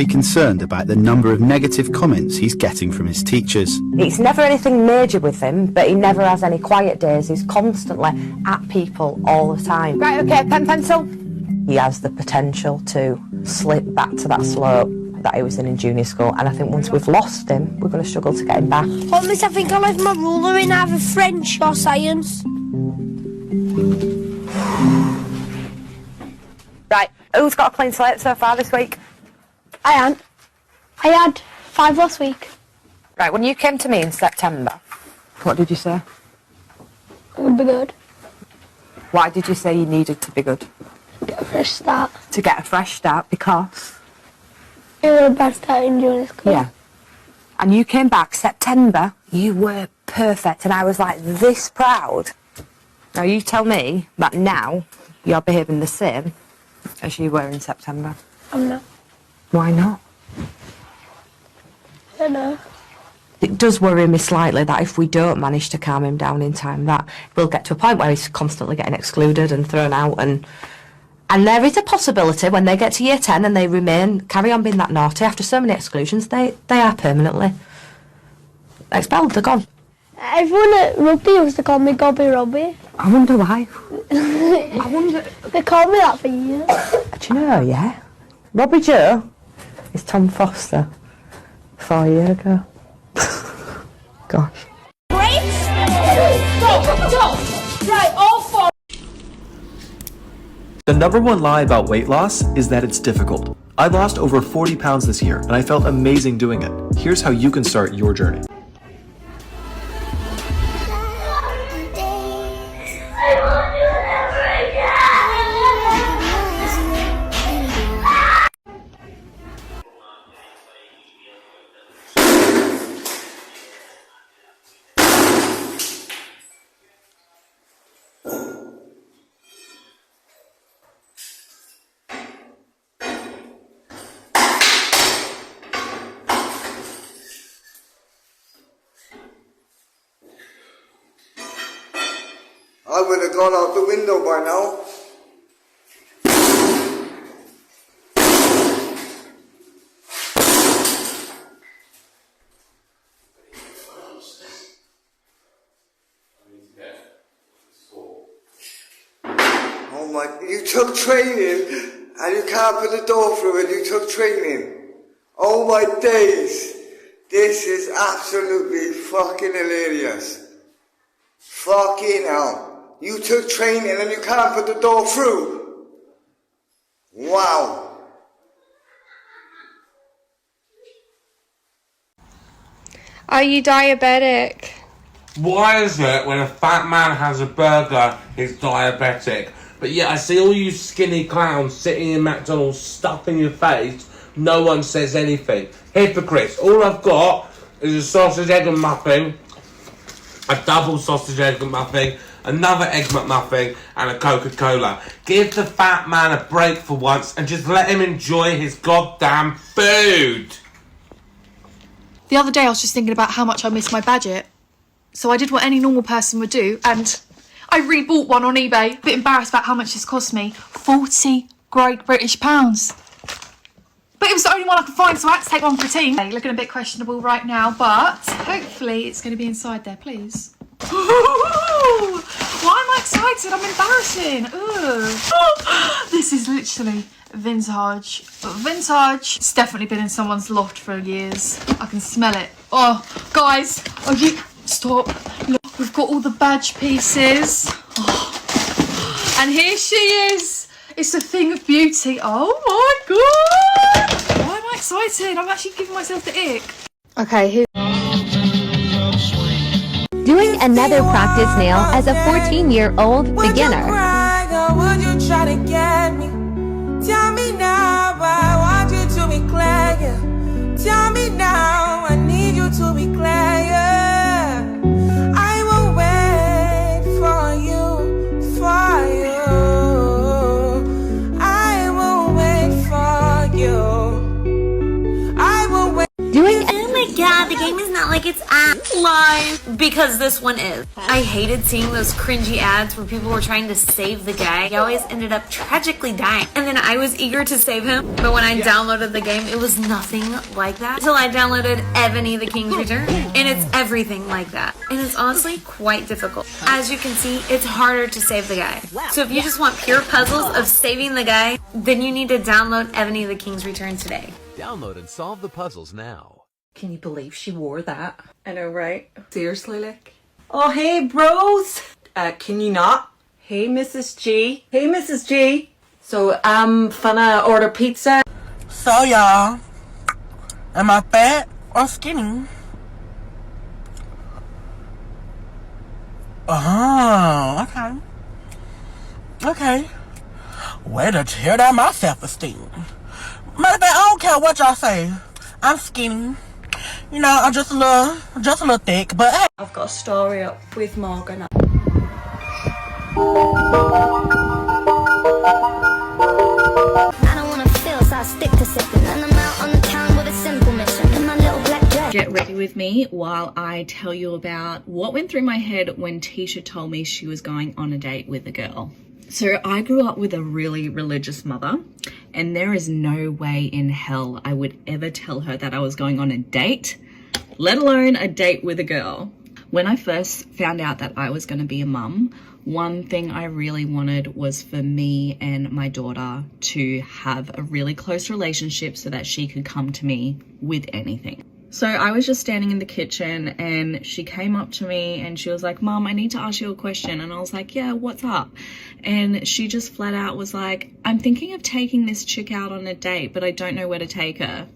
Be concerned about the number of negative comments he's getting from his teachers. It's never anything major with him, but he never has any quiet days. He's constantly at people all the time. Right, okay, pen, pencil. He has the potential to slip back to that slope that he was in junior school, and I think once we've lost him, we're going to struggle to get him back. Oh, miss, I think I left my ruler in either French or science. Right, who's got a clean slate so far this week? I had 5 last week. Right, when you came to me in September, what did you say? It would be good. Why did you say you needed to be good? Get a fresh start. To get a fresh start, because... You were a bad start in junior school. Yeah. And you came back September, you were perfect, and I was like this proud. Now you tell me that now you're behaving the same as you were in September. I'm not. Why not? I don't know. It does worry me slightly that if we don't manage to calm him down in time, that we'll get to a point where he's constantly getting excluded and thrown out, and there is a possibility when they get to year 10 and they carry on being that naughty after so many exclusions, they are permanently expelled, they're gone. Everyone at rugby used to call me Gobby Robbie. I wonder why. They called me that for years. Do you know, yeah? Robbie Joe is Tom Foster 4 years ago. Gosh. Great! Stop! Right, all 4. The number one lie about weight loss is that it's difficult. I lost over 40 pounds this year, and I felt amazing doing it. Here's how you can start your journey. I would have gone out the window by now. Oh my, you took training and you can't put the door through and you took training. Oh my days. This is absolutely fucking hilarious. Fucking hell. You took training and you can't put the door through. Wow. Are you diabetic? Why is it when a fat man has a burger, he's diabetic? But yet I see all you skinny clowns sitting in McDonald's stuffing your face, no one says anything. Hypocrites. All I've got is a sausage, egg and muffin, a double sausage, egg and muffin, another egg McMuffin and a Coca-Cola. Give the fat man a break for once and just let him enjoy his goddamn food. The other day I was just thinking about how much I miss my Badget. So I did what any normal person would do and I rebought one on eBay. A bit embarrassed about how much this cost me. 40 Great British pounds. But it was the only one I could find, so I had to take one for a team. Looking a bit questionable right now, but hopefully it's going to be inside there, please. Ooh, why am I excited? I'm embarrassing. Ooh. This is literally vintage. Vintage. It's definitely been in someone's loft for years. I can smell it. Oh, guys. Oh, you stop. Look, we've got all the badge pieces. Oh. And here she is. It's a thing of beauty. Oh my god. Why am I excited? I'm actually giving myself the ick. Okay, here. Doing another practice nail as a 14-year-old beginner. Would you try to get me? Tell me now, I want you to be clear. Tell me now, I need you to be clear. I will wait for you, for you. I will wait for you. I will wait. Doing oh my god, the game is not like it's live, because this one is. I hated seeing those cringy ads where people were trying to save the guy. He always ended up tragically dying. And then I was eager to save him, but when I downloaded the game, it was nothing like that. Until I downloaded Ebony the King's Return, and it's everything like that. And it's honestly quite difficult. As you can see, it's harder to save the guy. So if you just want pure puzzles of saving the guy, then you need to download Ebony the King's Return today. Download and solve the puzzles now. Can you believe she wore that? I know, right? Seriously, like. Oh, hey, bros! Can you not? Hey, Mrs. G. Hey, Mrs. G. So, I'm finna order pizza. So, y'all, am I fat or skinny? Oh, okay. Okay. Way to tear down my self-esteem. Matter of fact, I don't care what y'all say. I'm skinny. You know, I'm just a little thick, but hey. I've got a story up with Morgan. I don't wanna feel, so I stick to sipping. And I'm out on the town with a simple mission. In my little black dress. Get ready with me while I tell you about what went through my head when Tisha told me she was going on a date with a girl. So I grew up with a really religious mother, and there is no way in hell I would ever tell her that I was going on a date, let alone a date with a girl. When I first found out that I was going to be a mum, one thing I really wanted was for me and my daughter to have a really close relationship so that she could come to me with anything. So I was just standing in the kitchen and she came up to me and she was like, Mom, I need to ask you a question. And I was like, yeah, what's up? And she just flat out was like, I'm thinking of taking this chick out on a date, but I don't know where to take her.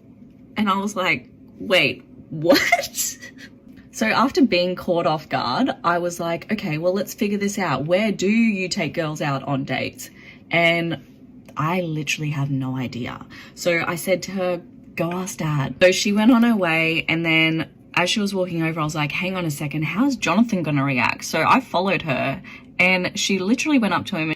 And I was like, wait, what? So after being caught off guard, I was like, okay, well, let's figure this out. Where do you take girls out on dates? And I literally have no idea. So I said to her, go ask Dad. So she went on her way, and then as she was walking over, I was like, hang on a second, how's Jonathan gonna react? So I followed her, and she literally went up to him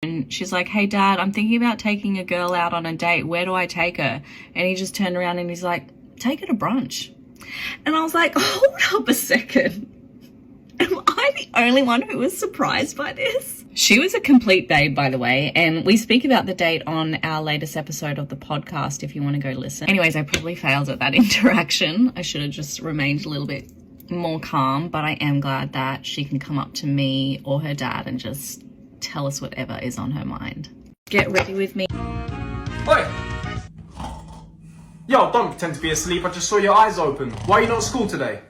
and she's like, hey Dad, I'm thinking about taking a girl out on a date. Where do I take her? And he just turned around and he's like, take her to brunch. And I was like, hold up a second. Am I the only one who was surprised by this? She was a complete babe, by the way, and we speak about the date on our latest episode of the podcast if you want to go listen. Anyways, I probably failed at that interaction. I should have just remained a little bit more calm, but I am glad that she can come up to me or her dad and just tell us whatever is on her mind. Get ready with me. Oi! Yo, don't pretend to be asleep. I just saw your eyes open. Why are you not at school today?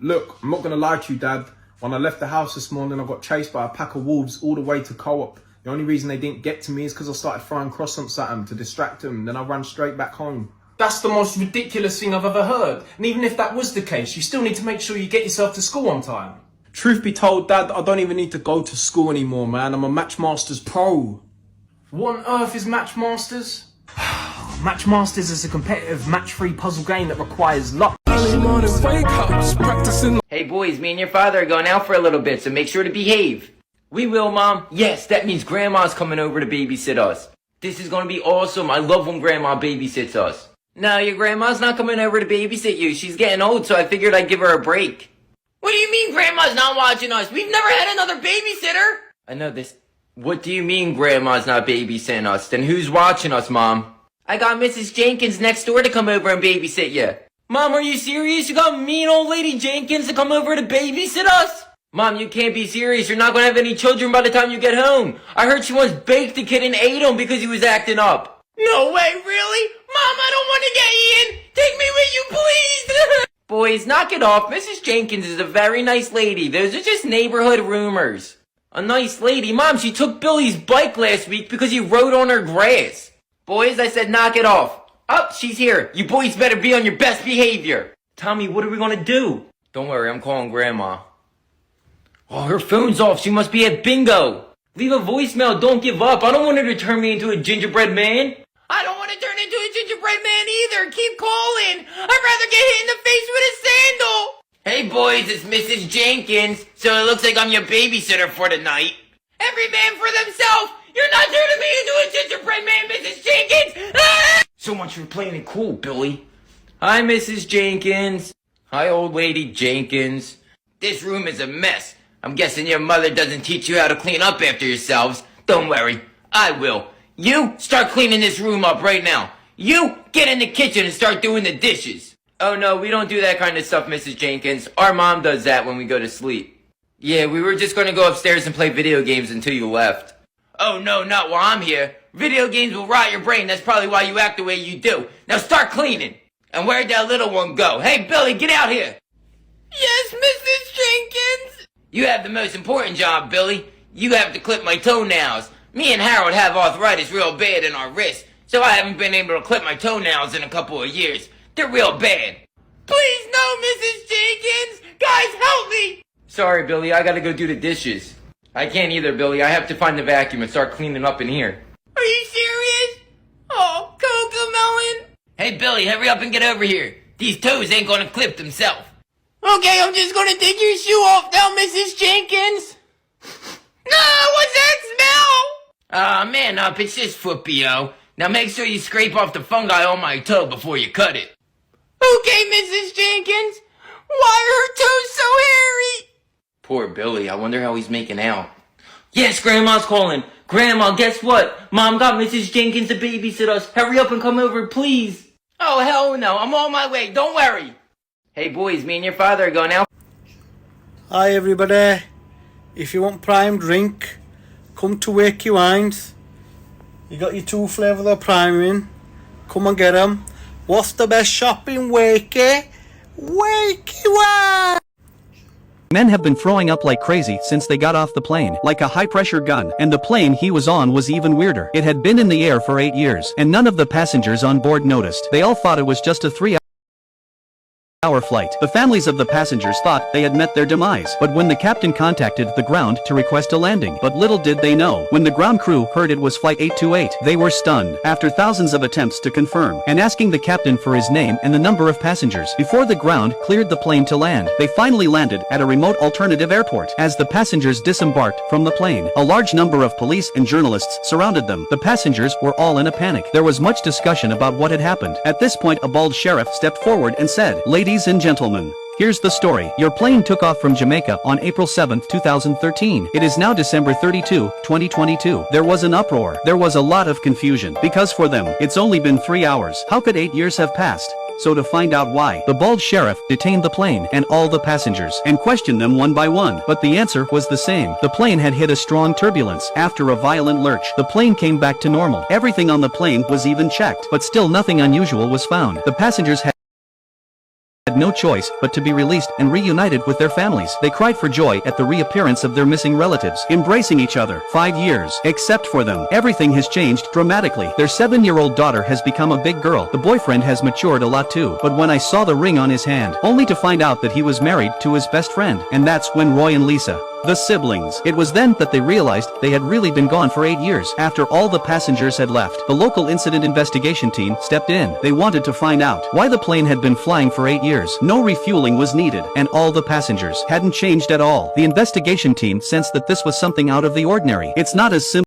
Look, I'm not going to lie to you, Dad. When I left the house this morning, I got chased by a pack of wolves all the way to Co-op. The only reason they didn't get to me is because I started throwing croissants at them to distract them. Then I ran straight back home. That's the most ridiculous thing I've ever heard. And even if that was the case, you still need to make sure you get yourself to school on time. Truth be told, Dad, I don't even need to go to school anymore, man. I'm a Matchmasters pro. What on earth is Matchmasters? Matchmasters is a competitive match-free puzzle game that requires luck. Hey boys, me and your father are going out for a little bit, so make sure to behave. We will, Mom. Yes, that means Grandma's coming over to babysit us. This is gonna be awesome. I love when Grandma babysits us. No, your Grandma's not coming over to babysit you. She's getting old, so I figured I'd give her a break. What do you mean Grandma's not watching us? We've never had another babysitter. I know this. What do you mean Grandma's not babysitting us? Then who's watching us, Mom? I got Mrs. Jenkins next door to come over and babysit you. Mom, are you serious? You got mean old lady Jenkins to come over to babysit us? Mom, you can't be serious. You're not going to have any children by the time you get home. I heard she once baked a kid and ate him because he was acting up. No way, really? Mom, I don't want to get Ian. Take me with you, please. Boys, knock it off. Mrs. Jenkins is a very nice lady. Those are just neighborhood rumors. A nice lady? Mom, she took Billy's bike last week because he rode on her grass. Boys, I said knock it off. Oh, she's here. You boys better be on your best behavior. Tommy, what are we gonna do? Don't worry, I'm calling Grandma. Oh, her phone's off. She must be at bingo. Leave a voicemail. Don't give up. I don't want her to turn me into a gingerbread man. I don't want to turn into a gingerbread man either. Keep calling. I'd rather get hit in the face with a sandal. Hey, boys, it's Mrs. Jenkins. So it looks like I'm your babysitter for the night. Every man for themselves. You're not turning me into a gingerbread man, Mrs. Jenkins. Ah! So much for playing it cool, Billy. Hi, Mrs. Jenkins. Hi, old lady Jenkins. This room is a mess. I'm guessing your mother doesn't teach you how to clean up after yourselves. Don't worry, I will. You start cleaning this room up right now. You get in the kitchen and start doing the dishes. Oh no, we don't do that kind of stuff, Mrs. Jenkins. Our mom does that when we go to sleep. Yeah, we were just gonna go upstairs and play video games until you left. Oh no, not while I'm here. Video games will rot your brain. That's probably why you act the way you do. Now start cleaning. And where'd that little one go? Hey, Billy, get out here. Yes, Mrs. Jenkins. You have the most important job, Billy. You have to clip my toenails. Me and Harold have arthritis real bad in our wrists, so I haven't been able to clip my toenails in a couple of years. They're real bad. Please no, Mrs. Jenkins. Guys, help me. Sorry, Billy. I gotta go do the dishes. I can't either, Billy. I have to find the vacuum and start cleaning up in here. Are you serious? Oh, Cocomelon. Hey, Billy, hurry up and get over here. These toes ain't gonna clip themselves. Okay, I'm just gonna take your shoe off now, Mrs. Jenkins. No, what's that smell? Aw, man up, it's just foot BO. Now make sure you scrape off the fungi on my toe before you cut it. Okay, Mrs. Jenkins. Why are her toes so hairy? Poor Billy, I wonder how he's making out. Yes, Grandma's calling. Grandma, guess what? Mom got Mrs. Jenkins to babysit us. Hurry up and come over, please. Oh, hell no, I'm on my way, don't worry. Hey boys, me and your father are going out. Hi everybody. If you want prime drink, come to Wakey Wines. You got your 2 flavours of prime in. Come and get them. What's the best shop in Wakey? Wakey Wines! Men have been throwing up like crazy since they got off the plane, like a high-pressure gun, and the plane he was on was even weirder. It had been in the air for 8 years, and none of the passengers on board noticed. They all thought it was just a 3-hour flight. The families of the passengers thought they had met their demise, but when the captain contacted the ground to request a landing, but little did they know, when the ground crew heard it was flight 828, they were stunned, after thousands of attempts to confirm, and asking the captain for his name and the number of passengers. Before the ground cleared the plane to land, they finally landed at a remote alternative airport. As the passengers disembarked from the plane, a large number of police and journalists surrounded them. The passengers were all in a panic. There was much discussion about what had happened. At this point, a bald sheriff stepped forward and said, "Ladies and gentlemen, here's the story. Your plane took off from Jamaica on April 7, 2013. It is now December 32, 2022. There was an uproar. There was a lot of confusion, because for them, it's only been 3 hours. How could 8 years have passed? So to find out why, the bald sheriff detained the plane and all the passengers and questioned them one by one, but the answer was the same. The plane had hit a strong turbulence. After a violent lurch, the plane came back to normal. Everything on the plane was even checked, but still nothing unusual was found. The passengers had no choice but to be released and reunited with their families. They cried for joy at the reappearance of their missing relatives, embracing each other. 5 years. Except for them, everything has changed dramatically. Their 7-year-old daughter has become a big girl. The boyfriend has matured a lot too. But when I saw the ring on his hand, only to find out that he was married to his best friend, and that's when Roy and Lisa, the siblings. It was then that they realized they had really been gone for 8 years. After all the passengers had left, the local incident investigation team stepped in. They wanted to find out why the plane had been flying for 8 years. No refueling was needed, and all the passengers hadn't changed at all. The investigation team sensed that this was something out of the ordinary. It's not as simple